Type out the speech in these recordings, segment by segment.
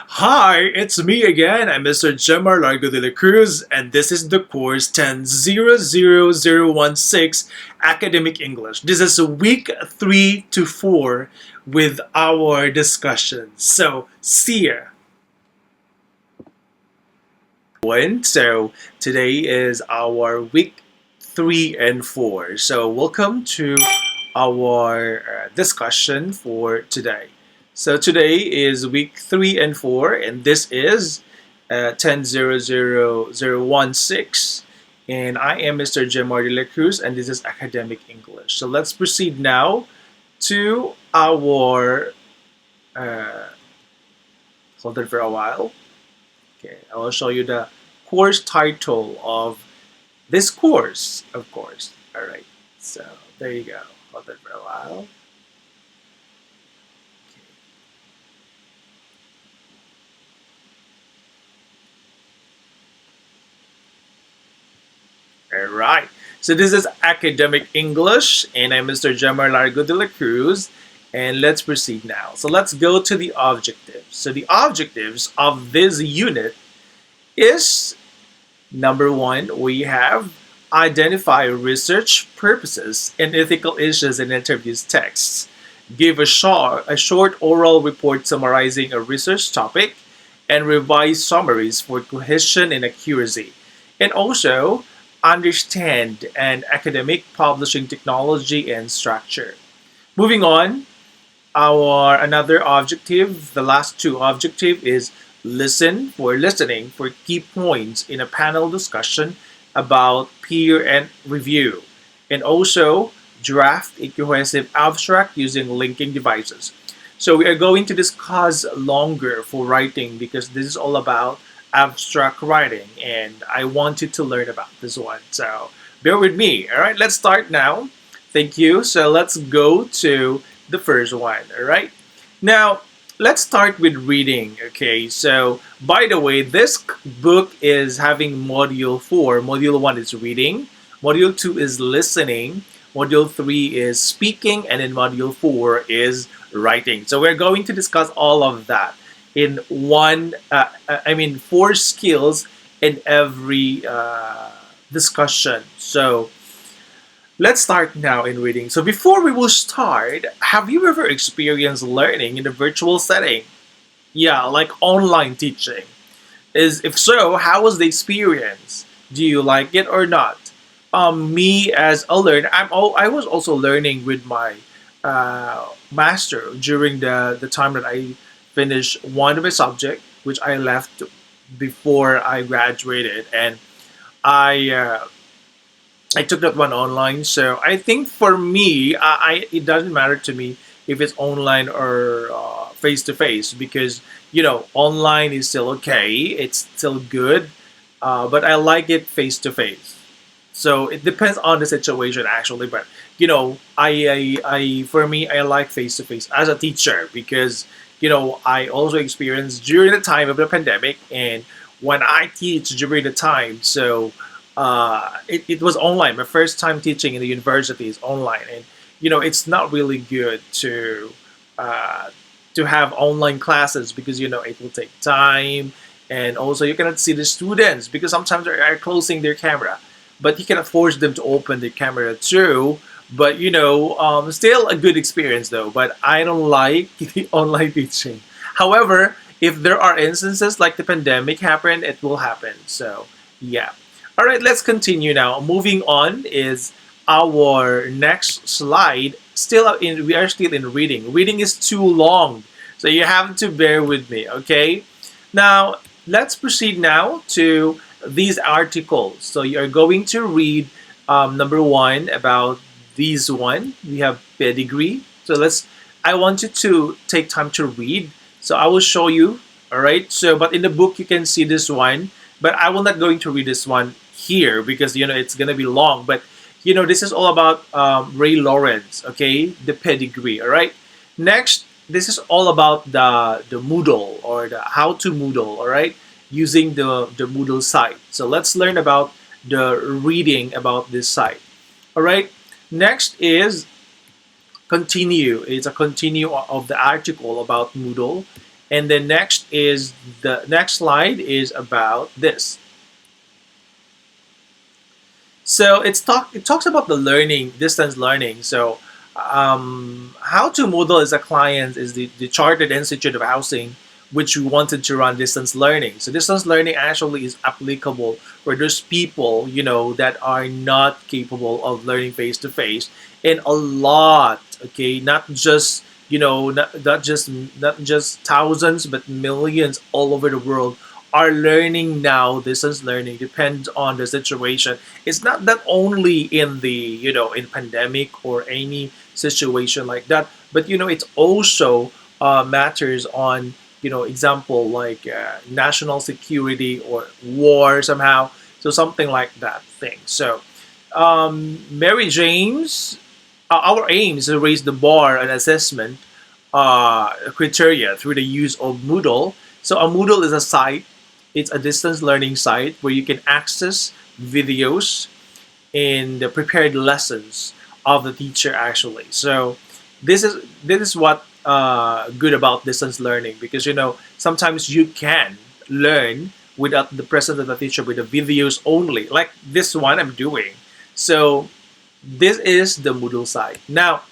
Hi, it's me again. I'm Mr. Gemar Largo de la Cruz, and this is the course 10-00016 Academic English. This is week 3 to 4 with our discussion. So, see ya. So, today is our week 3 and 4. So, welcome to our discussion for today. So today is week 3 and 4, and this is 10-00016. And I am Mr. Gemar de la Cruz, and this is Academic English. So let's proceed now to our. Hold it for a while. Okay, I will show you the course title of this course, of course. All right, so there you go. Hold it for a while. All right. So this is Academic English, and I'm Mr. Gemar Largo de la Cruz. And let's proceed now. So let's go to the objectives. So the objectives of this unit is number one, we have identify research purposes and ethical issues in interviews texts. Give a short oral report summarizing a research topic and revise summaries for cohesion and accuracy. And also, understand an academic publishing technology and structure. Moving on, our another objective, the last two objective is listening for key points in a panel discussion about peer and review. And also draft a cohesive abstract using linking devices. So we are going to discuss longer for writing because this is all about abstract writing and I wanted to learn about this one. So bear with me. All right, let's start now. Thank you. So let's go to the first one. All right. Now, let's start with reading. Okay. So, by the way, this book is having module 4. Module 1 is reading, module 2 is listening, module 3 is speaking, and then module 4 is writing. So, we're going to discuss all of that in four skills in every discussion. So, let's start now in reading. So before we will start, have you ever experienced learning in a virtual setting? Yeah, like online teaching. Is if so, how was the experience? Do you like it or not? Me as a learner, I was also learning with my master during the time that I finished one of my subject, which I left before I graduated, and I I took that one online. So I think for me, it doesn't matter to me if it's online or face to face because online is still okay. It's still good, but I like it face to face. So it depends on the situation actually. But I for me, I like face to face as a teacher because I also experienced during the time of the pandemic and when I teach during the time. So it was online. My first time teaching in the university is online, and it's not really good uh, to have online classes because it will take time, and also you cannot see the students because sometimes they are closing their camera, but you cannot force them to open the camera too. But still a good experience though. But I don't like the online teaching. However, if there are instances like the pandemic happened, it will happen. So yeah. All right, let's continue now. Moving on is our next slide. We are still in reading. Reading is too long, so you have to bear with me. Okay. Now let's proceed now to these articles. So you are going to read number one about these one. We have pedigree. So let's. I want you to take time to read. So I will show you. All right. So but in the book you can see this one, but I will not going to read this one here because it's gonna be long. But this is all about Ray Lawrence. Okay, the pedigree. All right. Next, this is all about the Moodle or the how to Moodle. All right, using the Moodle site. So let's learn about the reading about this site. All right. Next is continue. It's a continue of the article about Moodle. And then the next slide is about this. So it talks about the learning, distance learning. So how to Moodle as a client is the Chartered Institute of Housing, which we wanted to run distance learning. So distance learning actually is applicable for those people, that are not capable of learning face to face, and a lot, okay, not just thousands, but millions all over the world are learning now. Distance learning depends on the situation. It's not that only in the in pandemic or any situation like that, but it's also matters on example like national security or war somehow. So something like that thing. So Mary James, our aim is to raise the bar and assessment criteria through the use of Moodle. So a Moodle is a site. It's a distance learning site where you can access videos and the prepared lessons of the teacher actually. So this is what good about distance learning, because sometimes you can learn without the presence of the teacher with the videos only, like this one I'm doing. So this is the Moodle side. Now,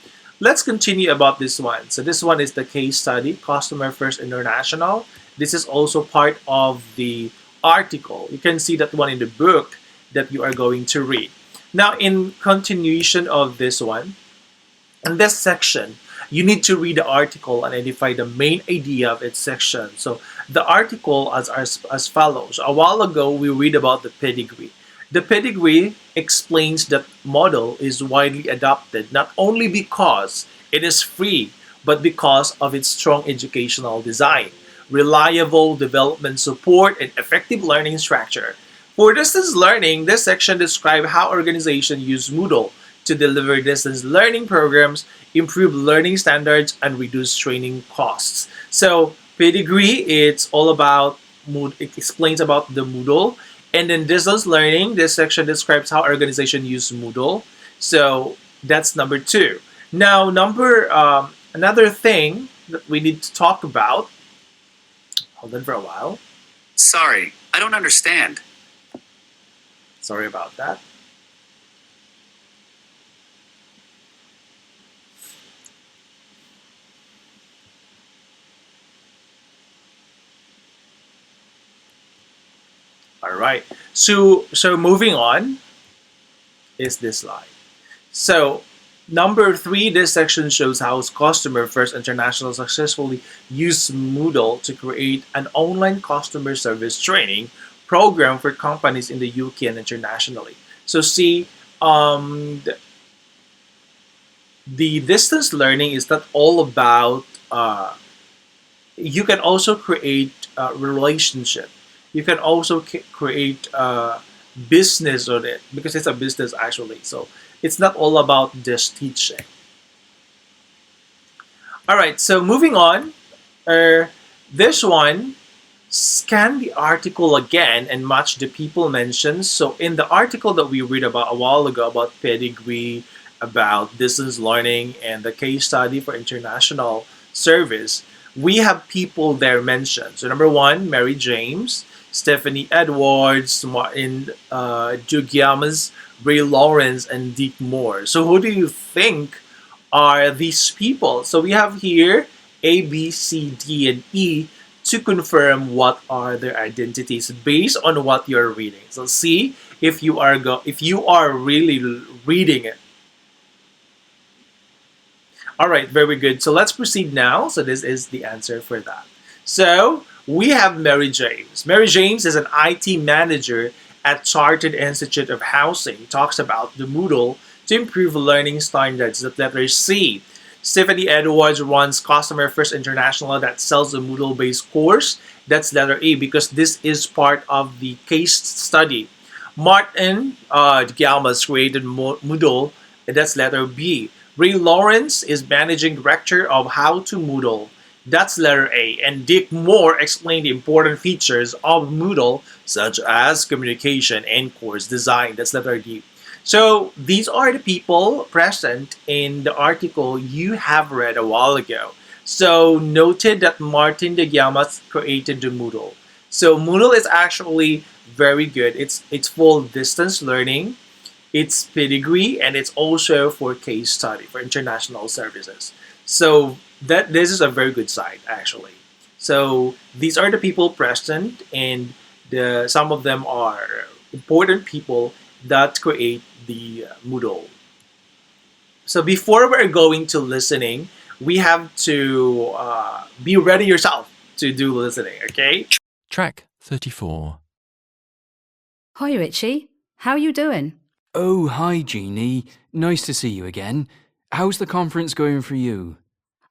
let's continue about this one. So this one is the case study, Customer First International. This is also part of the article. You can see that one in the book that you are going to read. Now, in continuation of this one, in this section, you need to read the article and identify the main idea of its section. So the article as follows. A while ago, we read about the pedigree. The pedigree explains that model is widely adopted not only because it is free, but because of its strong educational design, reliable development support, and effective learning structure. For distance learning, this section describes how organizations use Moodle to deliver distance learning programs, improve learning standards, and reduce training costs. So pedigree, it's all about it explains about the Moodle. And then distance learning, this section describes how organizations use Moodle. So that's number two. Now, another thing that we need to talk about. Hold on for a while. Sorry, I don't understand. Sorry about that. All right. So moving on is this slide. So number three, this section shows how Customer First International successfully used Moodle to create an online customer service training program for companies in the UK and internationally. So see, the distance learning is not all about. You can also create a relationship. You can also create business on it, because it's a business actually. So it's not all about just teaching. All right, so moving on. This one, scan the article again and match the people mentioned. So in the article that we read about a while ago about pedigree, about distance learning, and the case study for international service, we have people there mentioned. So number one, Mary James, Stephanie Edwards, Martin Dugiamas, Ray Lawrence, and Dick Moore. So who do you think are these people? So we have here A, B, C, D, and E to confirm what are their identities based on what you're reading. So see if you are really reading it. All right, very good. So let's proceed now. So this is the answer for that. So we have Mary James. Mary James is an IT manager at Chartered Institute of Housing. Talks about the Moodle to improve learning standards. That's letter C. Stephanie Edwards runs Customer First International that sells a Moodle-based course. That's letter E, because this is part of the case study. Martin Galmas created Moodle. That's letter B. Ray Lawrence is managing director of How to Moodle. That's letter A. And Dick Moore explained the important features of Moodle, such as communication and course design. That's letter D. So these are the people present in the article you have read a while ago. So noted that Martin de Llamas created the Moodle. So Moodle is actually very good. It's full distance learning, it's pedigree, and it's also for case study for international services. So that this is a very good site actually. So these are the people present, and some of them are important people that create the Moodle. So before we're going to listening, we have to be ready yourself to do listening. Okay. Track 34. Hi, Richie. How you doing? Oh, hi, Jeannie. Nice to see you again. How's the conference going for you?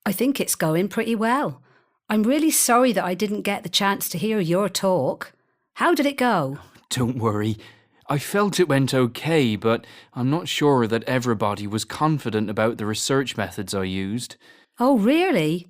I think it's going pretty well. I'm really sorry that I didn't get the chance to hear your talk. How did it go? Don't worry. I felt it went okay, but I'm not sure that everybody was confident about the research methods I used. Oh, really?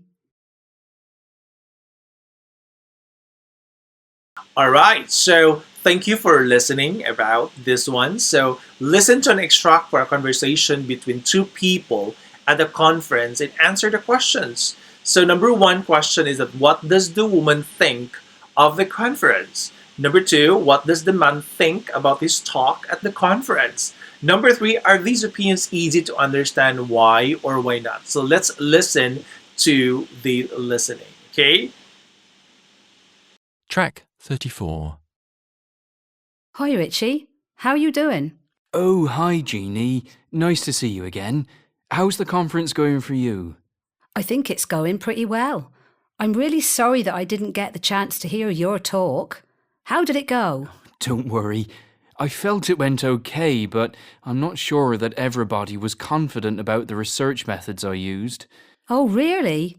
All right. So thank you for listening about this one. So listen to an extract for a conversation between two people at the conference and answer the questions. So number one question is that what does the woman think of the conference? Number two, what does the man think about his talk at the conference? Number three, are these opinions easy to understand? Why or why not? So let's listen to the listening. Okay. Track 34. Hi, Richie. How you doing? Oh, hi, Jeannie. Nice to see you again. How's the conference going for you? I think it's going pretty well. I'm really sorry that I didn't get the chance to hear your talk. How did it go? Don't worry. I felt it went okay, but I'm not sure that everybody was confident about the research methods I used. Oh, really?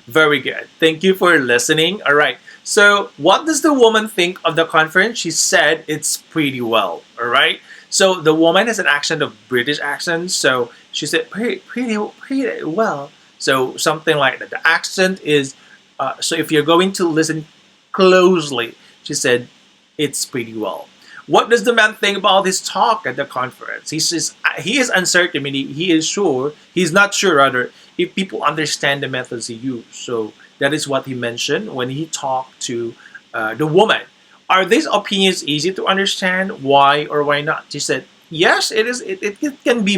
Very good. Thank you for listening. All right. So, what does the woman think of the conference? She said it's pretty well. All right. So, the woman has an accent of British accent. So, she said pretty well. So, something like that. The accent is, so if you're going to listen closely, she said it's pretty well. What does the man think about his talk at the conference? He says he is uncertain, meaning he is sure, he's not sure rather, if people understand the methods he used. So that is what he mentioned when he talked to the woman. Are these opinions easy to understand? Why or why not? She said, yes, it is. It can be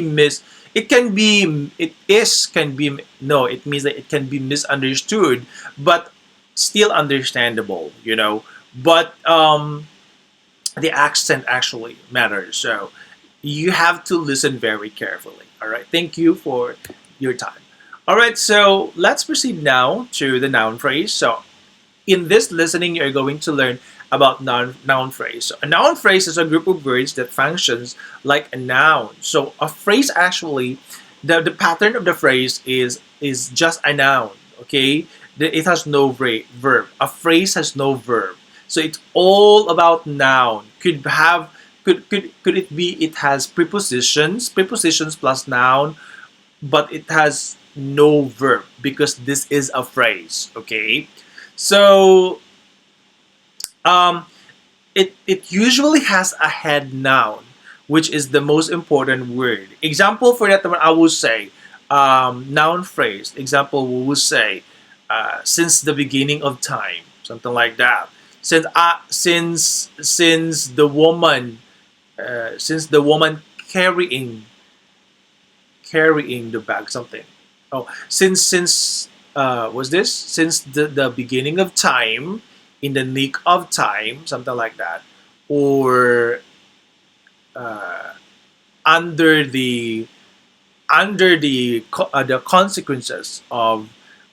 it can be, it is, can be, no, it means that it can be misunderstood, but still understandable, But the accent actually matters. So you have to listen very carefully. All right. Thank you for your time. All right. So let's proceed now to the noun phrase. So in this listening, you're going to learn about noun phrase. So a noun phrase is a group of words that functions like a noun. So a phrase actually, the pattern of the phrase is just a noun. Okay. It has no verb. A phrase has no verb. So it's all about noun. Could it be it has prepositions plus noun, but it has no verb because this is a phrase. Okay, so it usually has a head noun, which is the most important word. Example for that one, I will say noun phrase. Example, we will say since the beginning of time, something like that. Since the woman carrying the bag, something. Oh, since was this since the beginning of time, in the nick of time, something like that, or uh, under the consequences of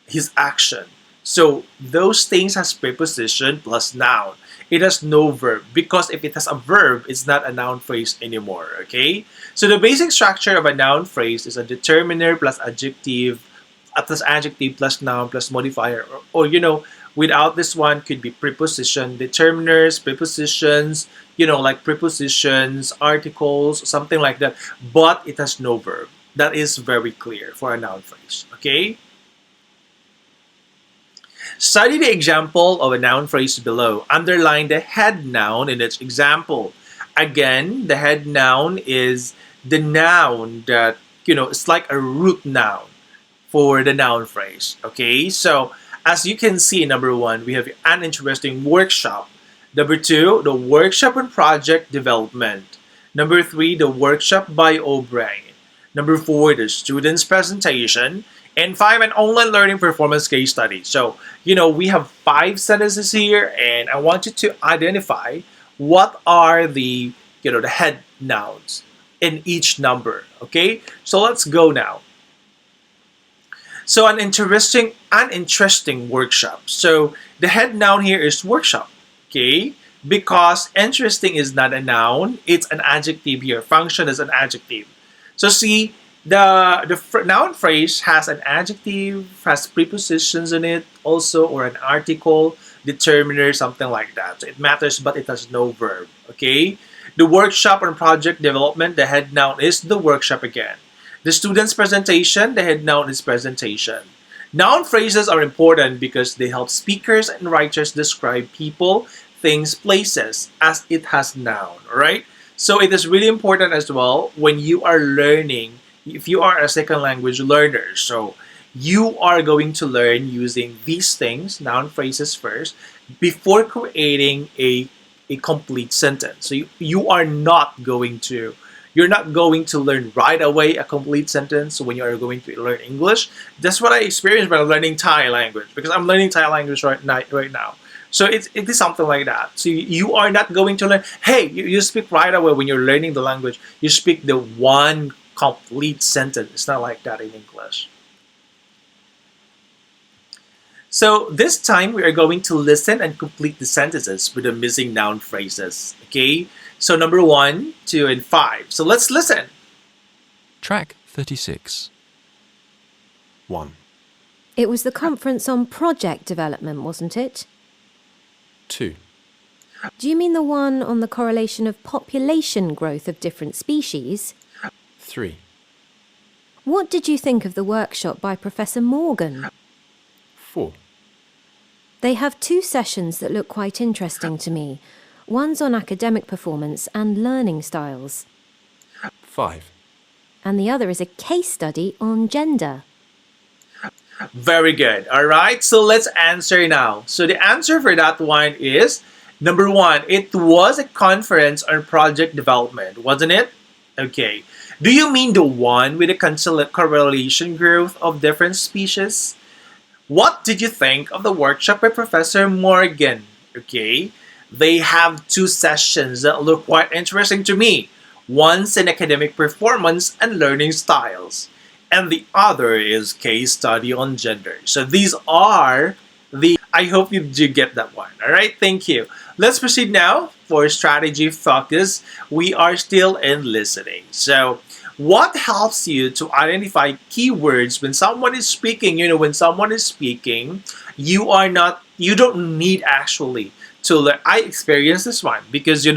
his action. So those things has preposition plus noun. It has no verb because if it has a verb, it's not a noun phrase anymore. Okay. So the basic structure of a noun phrase is a determiner plus adjective plus noun plus modifier, or without this one could be preposition, determiners, prepositions, like prepositions, articles, something like that. But it has no verb. That is very clear for a noun phrase. Okay. Study the example of a noun phrase below. Underline the head noun in its example. Again, the head noun is the noun that it's like a root noun for the noun phrase. Okay, so as you can see, number one, we have an interesting workshop. Number two, the workshop on project development. Number three, the workshop by O'Brien. Number four, the student's presentation. And five, an online learning performance case study. So, we have five sentences here, and I want you to identify what are the head nouns in each number. Okay, so let's go now. So an interesting workshop. So the head noun here is workshop. Okay, because interesting is not a noun, it's an adjective here. Function is an adjective. So see, the noun phrase has an adjective, has prepositions in it also, or an article, determiner, something like that. So it matters, but it has no verb. Okay, the workshop on project development, the head noun is the workshop again. The student's presentation, the head noun is presentation. Noun phrases are important because they help speakers and writers describe people, things, places as it has noun, right? So it is really important as well when you are learning, if you are a second language learner. So you are going to learn using these things, noun phrases first, before creating a complete sentence. So you are not going to learn right away a complete sentence when you are going to learn English. That's what I experienced when learning Thai language, because I'm learning Thai language right now. So it is something like that. So you are not going to learn, hey, you speak right away when you're learning the language. You speak the one complete sentence. It's not like that in English. So this time we are going to listen and complete the sentences with the missing noun phrases. Okay? So number 1, 2, and 5. So let's listen. Track 36. 1, It was the conference on project development, wasn't it? 2, Do you mean the one on the correlation of population growth of different species? 3, What did you think of the workshop by Professor Morgan? 4, They have 2 sessions that look quite interesting to me. One's on academic performance and learning styles, 5, and the other is a case study on gender. Very good. All right. So let's answer now. So the answer for that one is number 1. It was a conference on project development, wasn't it? Okay. Do you mean the one with the correlation growth of different species? What did you think of the workshop by Professor Morgan? Okay. They have 2 sessions that look quite interesting to me. One's in academic performance and learning styles, and the other is case study on gender. So these are I hope you do get that one. All right, thank you. Let's proceed now for strategy focus. We are still in listening. So what helps you to identify keywords when someone is speaking? When someone is speaking, you don't need actually to learn. I experienced this one because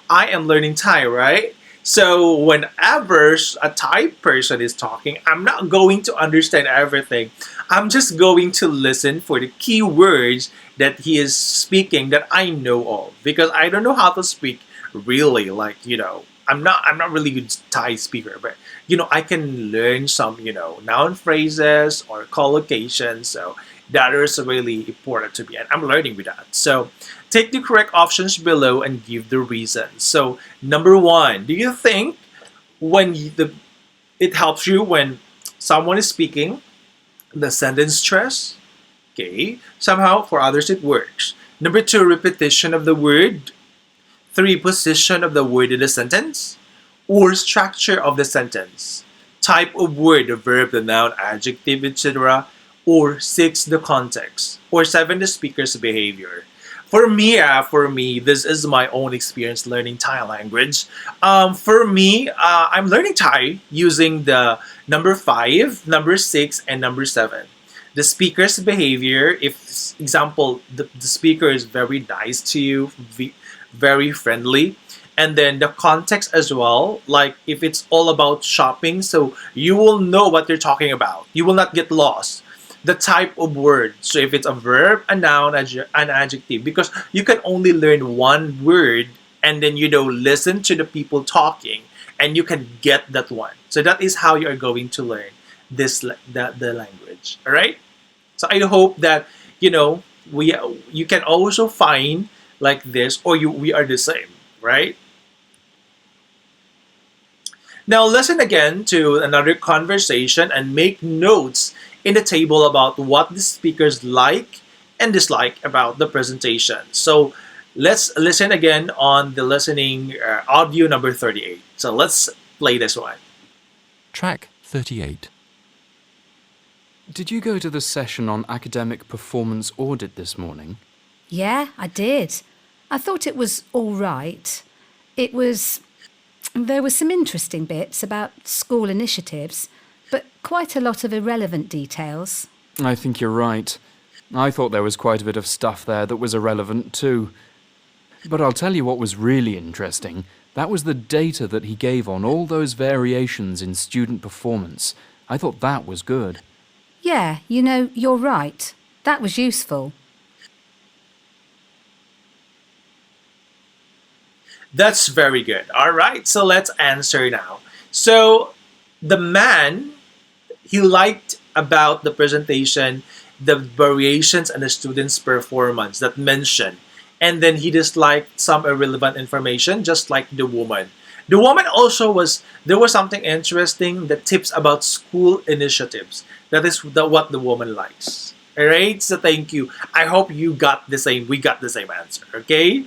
I am learning Thai, right? So whenever a Thai person is talking, I'm not going to understand everything. I'm just going to listen for the key words that he is speaking that I know of, because I don't know how to speak really. I'm not really good Thai speaker, but I can learn some noun phrases or collocations. So that is really important to me, and I'm learning with that. So take the correct options below and give the reasons. So number 1, do you think it helps you when someone is speaking, the sentence stress? Okay, somehow for others it works. Number 2, repetition of the word. 3, position of the word in the sentence, or structure of the sentence, type of word, the verb, the noun, adjective, etc. Or 6, the context. Or 7, the speaker's behavior. For me, this is my own experience learning Thai language. For me, I'm learning Thai using the number 5, number 6, and number 7. The speaker's behavior, if example, the speaker is very nice to you, very friendly. And then the context as well, like if it's all about shopping, so you will know what they're talking about. You will not get lost. The type of word, so if it's a verb, a noun, an adjective, because you can only learn one word and then listen to the people talking and you can get that one. So that is how you are going to learn the language. All right. So I hope that you can also find like this, or we are the same, right? Now listen again to another conversation and make notes in the table about what the speakers like and dislike about the presentation. So let's listen again on the listening audio number 38. So let's play this one. Track 38. Did you go to the session on academic performance audit this morning? Yeah, I did. I thought it was all right. There were some interesting bits about school initiatives, but quite a lot of irrelevant details. I think you're right. I thought there was quite a bit of stuff there that was irrelevant too. But I'll tell you what was really interesting. That was the data that he gave on all those variations in student performance. I thought that was good. Yeah, you're right. That was useful. That's very good. All right, so let's answer now. So the man, he liked about the presentation the variations and the students' performance that mentioned. And then he disliked some irrelevant information, just like the woman. The woman also there was something interesting, the tips about school initiatives. That is what the woman likes. All right, so thank you. I hope we got the same answer, okay?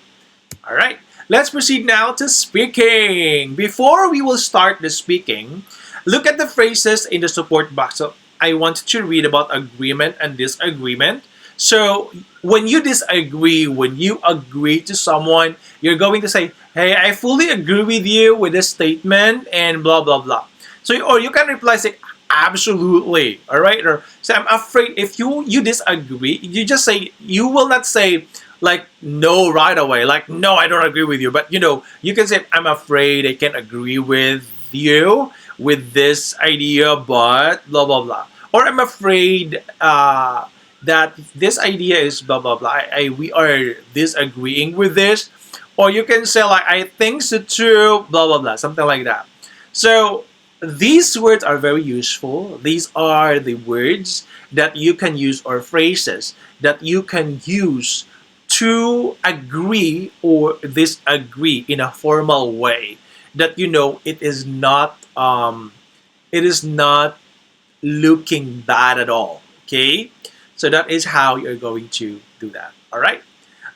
All right, let's proceed now to speaking. Before we will start the speaking, look at the phrases in the support box. So I want to read about agreement and disagreement. So when you disagree, when you agree to someone, you're going to say, hey, I fully agree with you with this statement and blah, blah, blah. So, or you can reply saying, absolutely, all right? Or say, I'm afraid if you disagree, you just say, you will not say like no right away, like no, I don't agree with you. But you can say, I'm afraid I can't agree with you with this idea, but blah, blah, blah. Or I'm afraid that this idea is blah, blah, blah. We are disagreeing with this. Or you can say like, I think so too, blah, blah, blah, something like that. So these words are very useful. These are the words that you can use, or phrases that you can use to agree or disagree in a formal way. That it is not looking bad at all. Okay, so that is how you're going to do that. All right,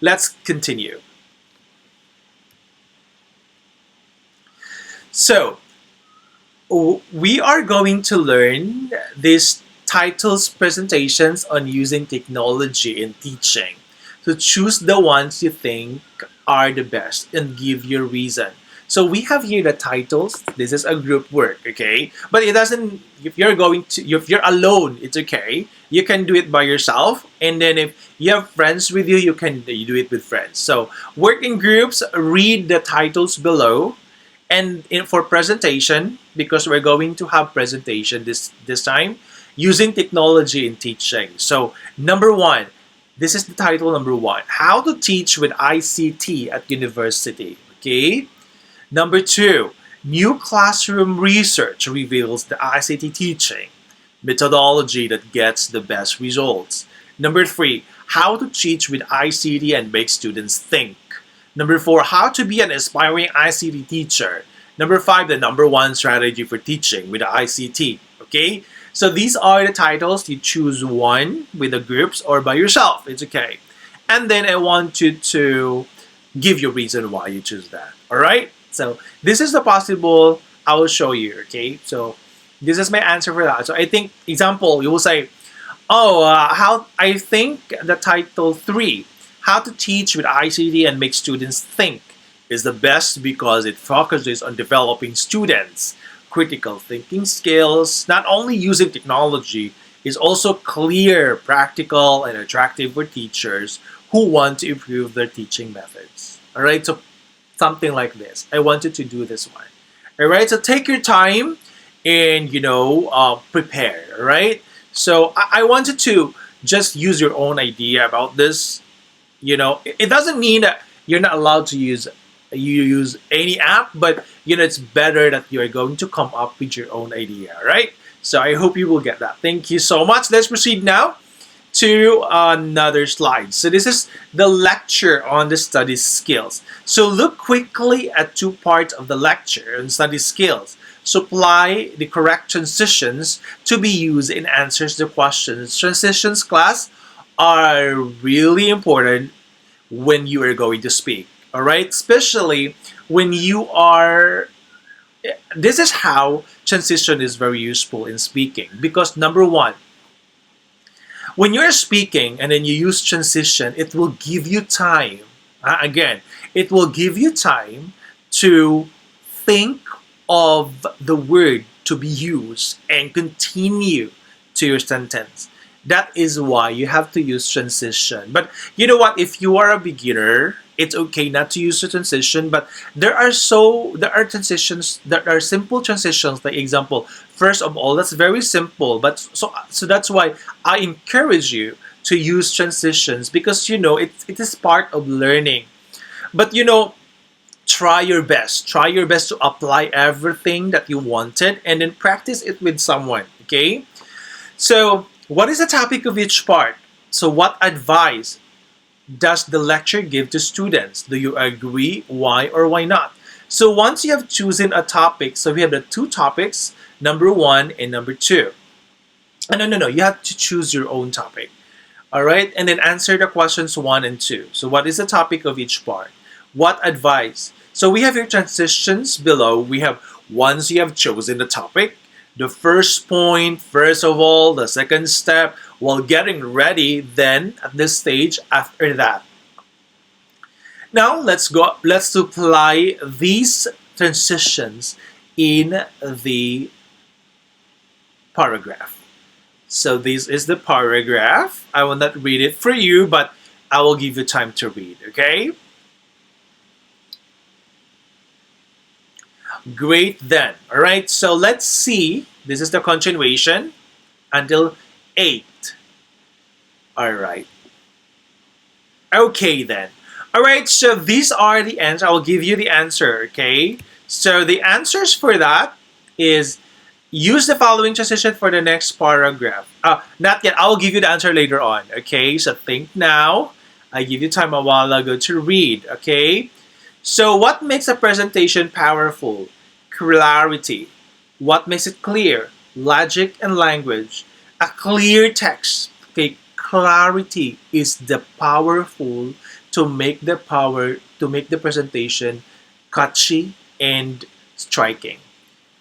let's continue. So we are going to learn these titles presentations on using technology in teaching. So choose the ones you think are the best and give your reason. So we have here the titles. This is a group work, okay? But it doesn't, if you're alone, it's okay. You can do it by yourself. And then if you have friends with you, you do it with friends. So work in groups, read the titles below. And for presentation, because we're going to have presentation this time, using technology in teaching. So number one, this is the title number one, how to teach with ICT at university, okay? Number two, new classroom research reveals the ICT teaching methodology that gets the best results. Number three, how to teach with ICT and make students think. Number four, how to be an aspiring ICT teacher. Number five, the number one strategy for teaching with the ICT, okay? So these are the titles. You choose one with the groups or by yourself, it's okay. And then I want you to give your reason why you choose that, all right? So this is the possible, I will show you, okay? So this is my answer for that. So I think, example, you will say, I think the title 3, how to teach with ICT and make students think, is the best because it focuses on developing students' critical thinking skills. Not only using technology, is also clear, practical, and attractive for teachers who want to improve their teaching methods. All right, so something like this. I wanted to do this one. All right, so take your time and prepare. All right, so I wanted to just use your own idea about this. It doesn't mean that you're not allowed to use any app, but it's better that you are going to come up with your own idea, right? So I hope you will get that. Thank you so much. Let's proceed now to another slide. So this is the lecture on the study skills. So look quickly at two parts of the lecture on study skills. Supply the correct transitions to be used in answers to questions. Transitions, class, are really important when you are going to speak. All right, especially when you are. This is how transition is very useful in speaking, because number one, when you're speaking and then you use transition, it will give you time. Again, it will give you time to think of the word to be used and continue to your sentence. That is why you have to use transition. But you know what? If you are a beginner, it's okay not to use the transition. But there are transitions that are simple transitions. Like example, first of all, that's very simple. But so that's why I encourage you to use transitions, because it is part of learning. But try your best. Try your best to apply everything that you wanted, and then practice it with someone. Okay. So what is the topic of each part? So what advice does the lecture give to students? Do you agree? Why or why not? So once you have chosen a topic, so we have the two topics, number 1 and number 2. No. You have to choose your own topic. All right? And then answer the questions 1 and 2. So what is the topic of each part? What advice? So we have your transitions below. We have, once you have chosen the topic, the first point, first of all, the second step, while getting ready, then at this stage after that. Now let's apply these transitions in the paragraph. So this is the paragraph. I will not read it for you, but I will give you time to read, okay? Great then. All right, so let's see. This is the continuation until 8. All right. Okay then. All right, so these are the answers. I will give you the answer, okay? So the answers for that is use the following transition for the next paragraph. Not yet. I will give you the answer later on, okay? So think now. I give you time a while ago to read, okay? So what makes a presentation powerful? Clarity. What makes it clear? Logic and language. A clear text. Okay, clarity is the powerful to make the presentation catchy and striking.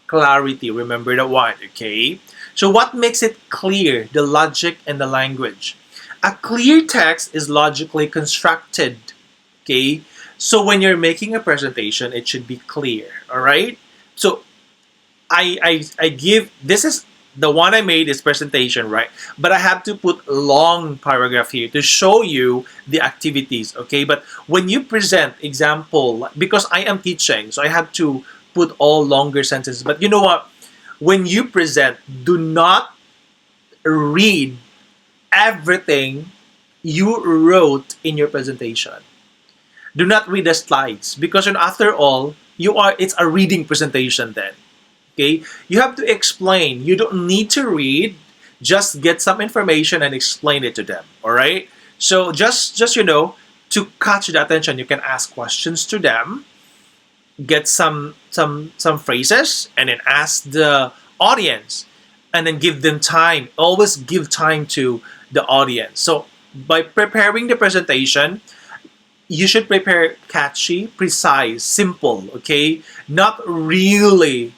Clarity, remember that one, okay? So what makes it clear? The logic and the language. A clear text is logically constructed, okay? So when you're making a presentation, it should be clear, all right? So I give, this is the one I made is presentation, right? But I have to put long paragraph here to show you the activities, okay? But when you present example, because I am teaching, so I have to put all longer sentences. But you know what? When you present, do not read everything you wrote in your presentation. Do not read the slides, because after all, it's a reading presentation then. Okay? You have to explain. You don't need to read. Just get some information and explain it to them. All right? So just to catch the attention, you can ask questions to them, get some phrases, and then ask the audience, and then give them time. Always give time to the audience. So by preparing the presentation, you should prepare catchy, precise, simple, okay? Not really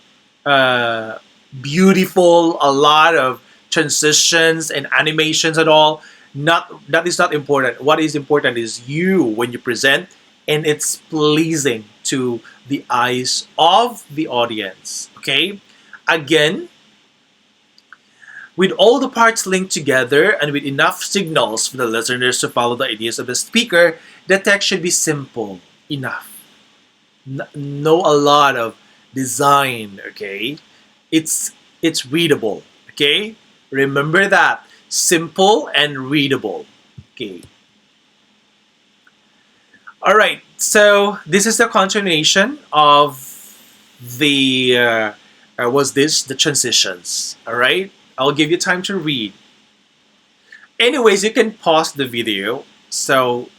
beautiful, a lot of transitions and animations at all. That is not important. What is important is you when you present, and it's pleasing to the eyes of the audience, okay? Again, with all the parts linked together and with enough signals for the listeners to follow the ideas of the speaker, the text should be simple enough. No a lot of design, okay? It's readable, okay? Remember that. Simple and readable, okay? All right, so this is the continuation of the transitions. All right, I'll give you time to read. Anyways, you can pause the video. So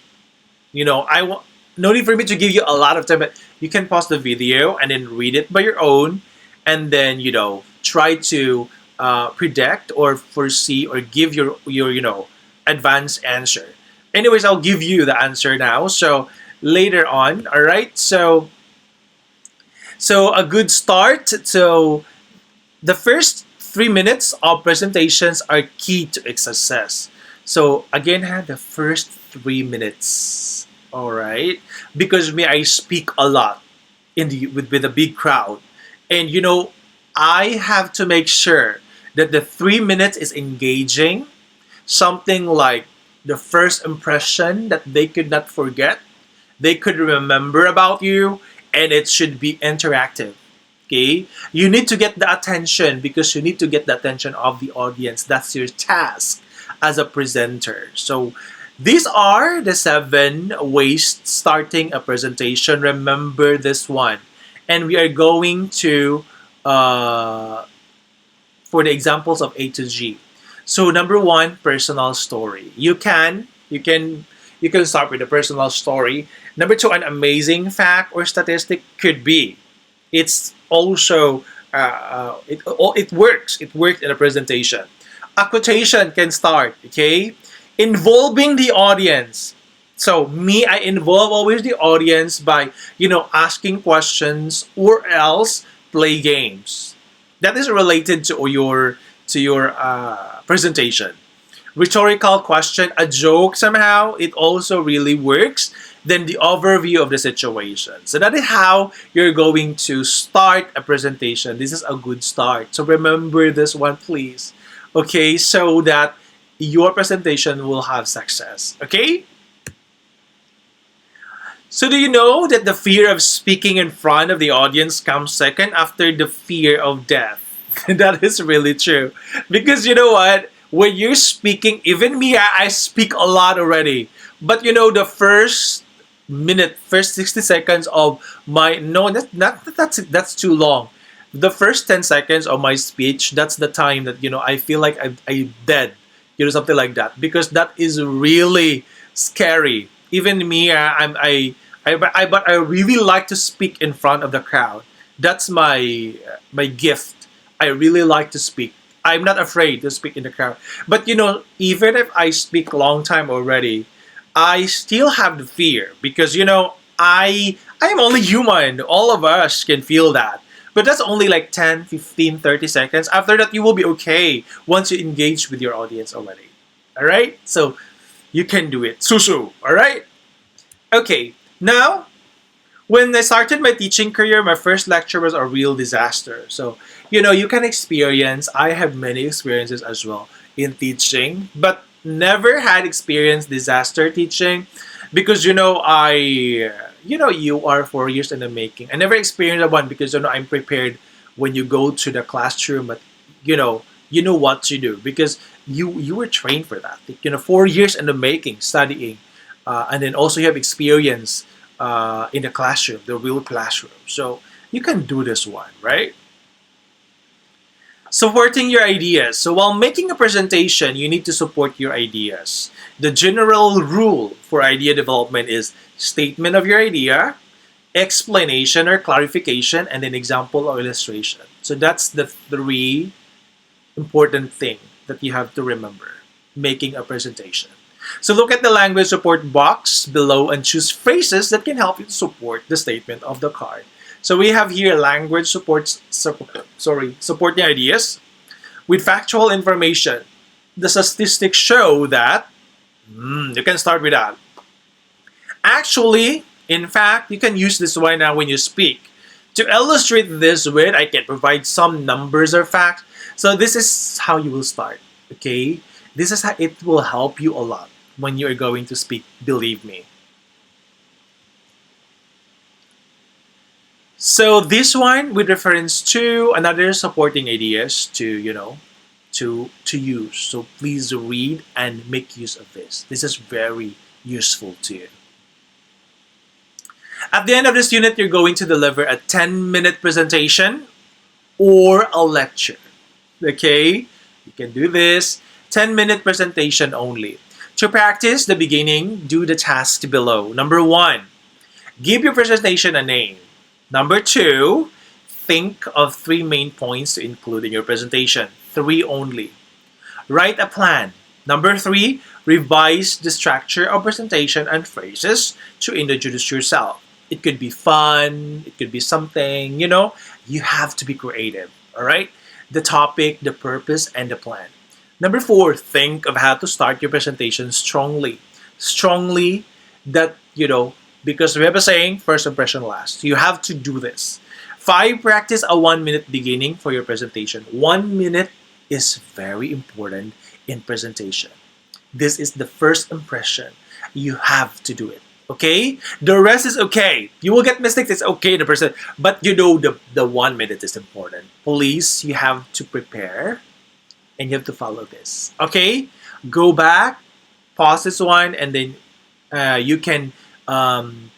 no need for me to give you a lot of time, but you can pause the video and then read it by your own, and then try to predict or foresee or give your advanced answer. Anyways, I'll give you the answer now. So later on, all right. So a good start. So the first 3 minutes of presentations are key to its success. So again, the first 3 minutes. All right, because I speak a lot with a big crowd, and I have to make sure that the 3 minutes is engaging, something like the first impression that they could not forget, they could remember about you, and it should be interactive. Okay, you need to get the attention because you need to get the attention of the audience. That's your task as a presenter. So these are the 7 ways starting a presentation. Remember this one. And we are going to, for the examples of A to G. So number 1, personal story. You can start with a personal story. Number 2, an amazing fact or statistic could be. It's also, it works. It works in a presentation. A quotation can start, okay? Involving the audience. So I involve always the audience by asking questions or else play games. That is related to your presentation. Rhetorical question, a joke somehow, it also really works. Then the overview of the situation. So that is how you're going to start a presentation. This is a good start. So remember this one, please. Okay, so that your presentation will have success. Okay? So do you know that the fear of speaking in front of the audience comes second after the fear of death? That is really true. Because you know what? When you're speaking, even me, I speak a lot already. But the first minute, first 60 seconds of my, no, that's too long. The first 10 seconds of my speech, that's the time that, I feel like I'm dead. Something like that. Because that is really scary. Even me, but I really like to speak in front of the crowd. That's my gift. I really like to speak. I'm not afraid to speak in the crowd. But even if I speak a long time already, I still have the fear because I am only human. All of us can feel that. But that's only like 10, 15, 30 seconds. After that, you will be okay once you engage with your audience already. All right? So you can do it. Susu. All right? Okay. Now, when I started my teaching career, my first lecture was a real disaster. So, you can experience, I have many experiences as well in teaching, but never had experienced disaster teaching because, you are 4 years in the making. I never experienced one because, I'm prepared when you go to the classroom, but, you know what to do because you were trained for that. 4 years in the making, studying, and then also you have experience in the classroom, the real classroom. So you can do this one, right? Supporting your ideas. So while making a presentation, you need to support your ideas. The general rule for idea development is statement of your idea, explanation or clarification, and an example or illustration. So that's the 3 important things that you have to remember making a presentation. So look at the language support box below and choose phrases that can help you to support the statement of the card. So we have here language supporting ideas with factual information. The statistics show that, you can start with that. Actually, in fact, you can use this one now when you speak. To illustrate this with, I can provide some numbers or facts. So this is how you will start, okay? This is how it will help you a lot when you're going to speak, believe me. So this one with reference to another supporting ideas to use. So please read and make use of this. This is very useful to you. At the end of this unit, you're going to deliver a 10-minute presentation or a lecture. Okay? You can do this. 10-minute presentation only. To practice the beginning, do the tasks below. Number 1, give your presentation a name. Number 2, think of 3 main points to include in your presentation. 3 only. Write a plan. Number 3, revise the structure of presentation and phrases to introduce yourself. It could be fun, it could be something, you have to be creative, all right? The topic, the purpose, and the plan. Number 4, think of how to start your presentation strongly. Strongly that, because we have a saying, first impression lasts. You have to do this. 5, practice a 1-minute beginning for your presentation. 1 minute is very important in presentation. This is the first impression. You have to do it. Okay? The rest is okay. You will get mistakes. It's okay to present. But the 1 minute is important. Please, you have to prepare and you have to follow this. Okay? Go back, pause this one, and then you can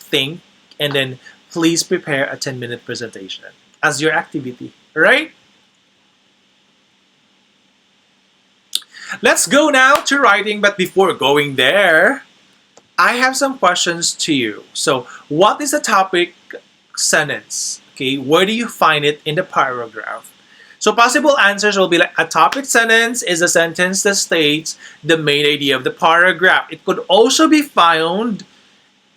think, and then please prepare a 10-minute presentation as your activity. Right? Let's go now to writing, but before going there, I have some questions to you. So, what is a topic sentence? Okay, where do you find it in the paragraph? So, possible answers will be like, a topic sentence is a sentence that states the main idea of the paragraph. It could also be found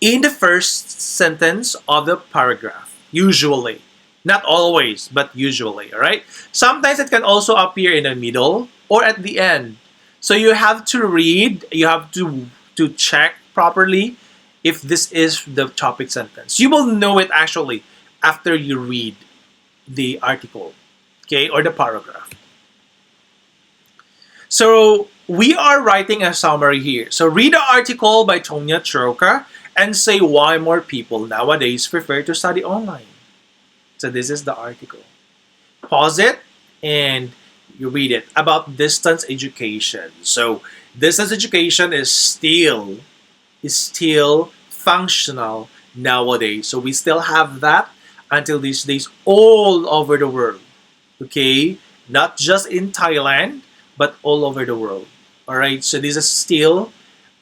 in the first sentence of the paragraph, usually. Not always, but usually, all right? Sometimes it can also appear in the middle or at the end. So you have to read, you have to check properly if this is the topic sentence. You will know it actually after you read the article, okay, or the paragraph. So we are writing a summary here. So read the article by Tonya Troca and say why more people nowadays prefer to study online. So this is the article. Pause it and you read it about distance education. So distance education is still functional nowadays. So we still have that until these days all over the world. Okay? Not just in Thailand, but all over the world. Alright? So this is still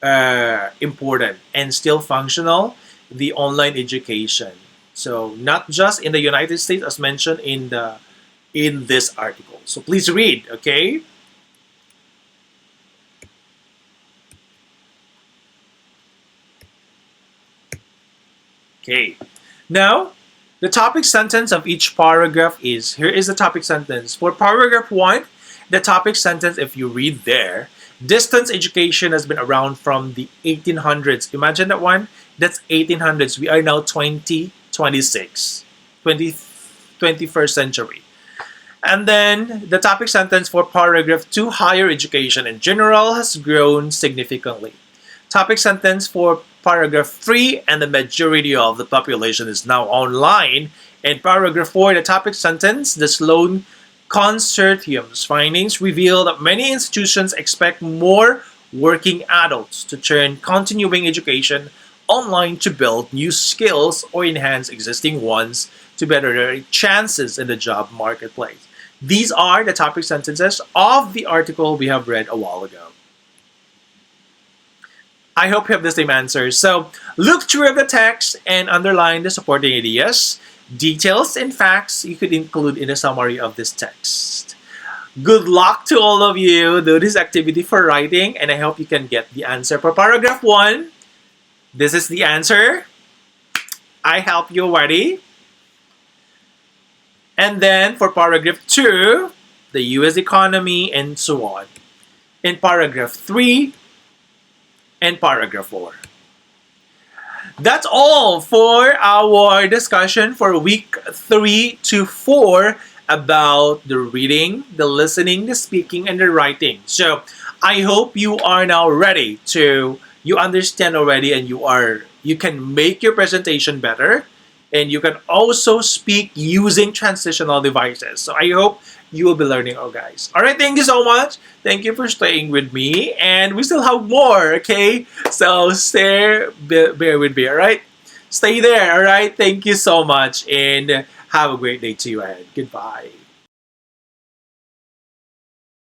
important and still functional, the online education. So not just in the United States as mentioned in this article. So please read, okay? Okay. Now, the topic sentence of each paragraph is, here is the topic sentence. For paragraph 1, the topic sentence, if you read there, distance education has been around from the 1800s. Imagine that one. That's 1800s. We are now 2026, 21st century. And then the topic sentence for paragraph 2, higher education in general has grown significantly. Topic sentence for paragraph 3, and the majority of the population is now online. In paragraph 4, the topic sentence, the Sloan Consortium's findings reveal that many institutions expect more working adults to turn continuing education online to build new skills or enhance existing ones to better their chances in the job marketplace. These are the topic sentences of the article we have read a while ago. I hope you have the same answers. So look through the text and underline the supporting ideas. Details and facts you could include in the summary of this text. Good luck to all of you. Do this activity for writing, and I hope you can get the answer. For paragraph 1, this is the answer. I help you already. And then for paragraph 2, the US economy and so on. In paragraph 3 and paragraph 4. That's all for our discussion for week 3 to 4 about the reading, the listening, the speaking, and the writing. So I hope you are now ready to, you understand already, and you can make your presentation better, and you can also speak using transitional devices. So I hope you will be learning, all guys. All right, thank you so much. Thank you for staying with me, and we still have more, okay? So bear with me, all right? stay there. All right. Thank you so much, and have a great day to you ahead. Goodbye.